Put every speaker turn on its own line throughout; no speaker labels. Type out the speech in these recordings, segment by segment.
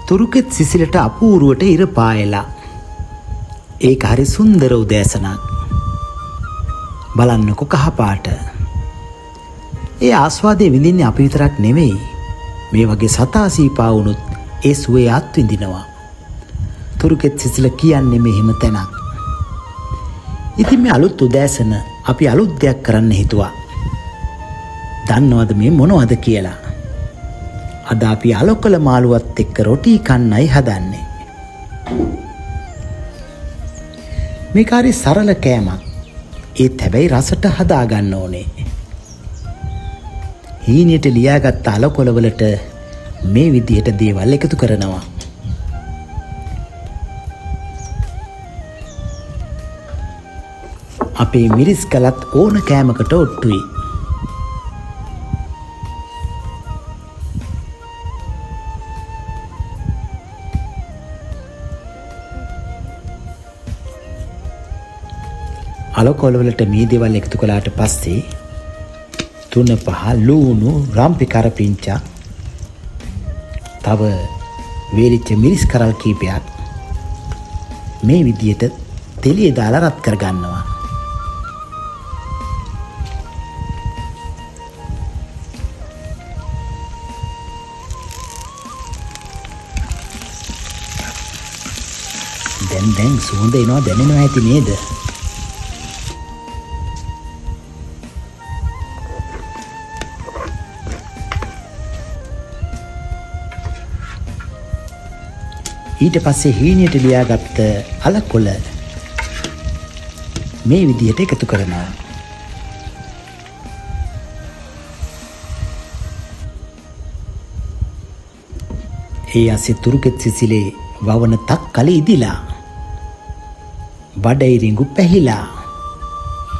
තුරුකෙත් සිසිලට අපූරුවට ඉර පායලා. ඒක හරි සුන්දර උදෑසනක්. බලන්නකො කහපාට. ඒ ආස්වාදයේ විඳින්නේ අපි විතරක් නෙමෙයි. මේ වගේ සතාසීපා වුණොත් ඒ සුවේ අත්විඳිනවා. තුරුකෙත් සිසිල කියන්නේ මෙහෙම තැනක්. ඉතින් මේ අලුත් උදෑසන අපි අලුත් දෙයක් කරන්න හිතුවා. දන්නවද මේ මොනවද කියලා? අද අපි අලකොල මාළුවත් එක්ක රොටි කන්නයි හදන්නේ. මේක හරි සරල කෑමක්. ඒත් හැබැයි රසට හදාගන්න ඕනේ. හීනියට ලියාගත්ත අලකොලවලට මේ විදිහට දේවල් එකතු කරනවා. අපේ මිරිස් කලත් ඕන කෑමකට ඔට්ටුයි. අලකොලවලට මේ දේවල් එකතු කළාට පස්සේ 3-5 ලූණු රම්පි කරපිංචා තව වේලිච්ච මිරිස් කරල් කීපයක් මේ විදියට තෙලිය දාලා රත් කරගන්නවා. දැන් සුවඳ එනවා දැනෙනවා ඇති නේද? ඊට පස්සේ හීනියට ලියාගත්ත අලකොල මේ විදිහට එකතු කරනවා. ඒ අස්සේ තුරුකෙත් සිසිලේ වවන තක්කලි ඉදිලා බඩයිරිඟු පැහිලා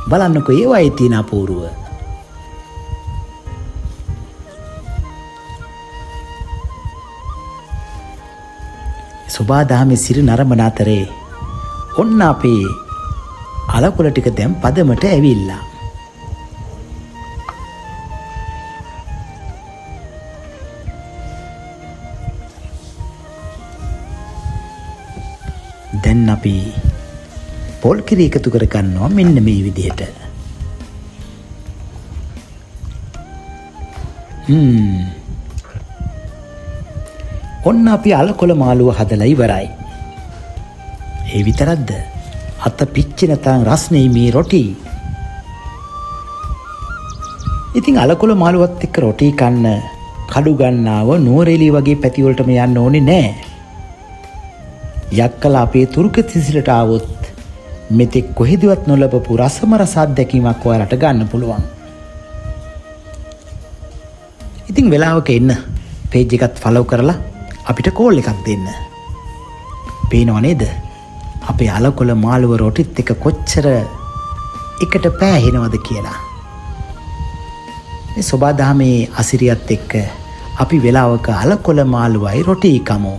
බලන්නකො ඒවයි තියෙන අපූරුව. සුබාදහමේ සිර නරඹන අතරේ ඔන්න අපේ අලකොල ටික දැන් පදමට ඇවිල්ලා. දැන් අපි පොල් කිරි එකතු කර ගන්නවා මෙන්න මේ විදිහට. ඔන්න අපි අලකොල මාළුව හදලා ඉවරයි. ඒ විතරක්ද? අත පිච්චෙන තරම් රස්නේ මේ රොටි. ඉතින් අලකොල මාළුවත් එක්ක රොටි කන්න කඩු ගන්නාව නුවරඑළිය වගේ පැති වලටම යන්න ඕනේ නෑ. යක්කලා අපේ තුරුකෙත් සිසිලට ආවොත් මෙතෙක් කොහෙදවත් නොලබපු රසම රස අත්දැකීමක් ඔයාලට ගන්න පුළුවන්. ඉතින් වෙලාවක එන්න පේජ් එකත් ෆලෝ කරලා අපිට කෝල් එකක් දෙන්න. පේනව නේද? අපේ අලකොල මාළුව රොටිත් එක කොච්චර එකට පෑහෙනවද කියලා. මේ සොබාදහමේ අසිරියත් එක්ක අපි වෙලාවක අලකොල මාළුවයි රොටි කමු.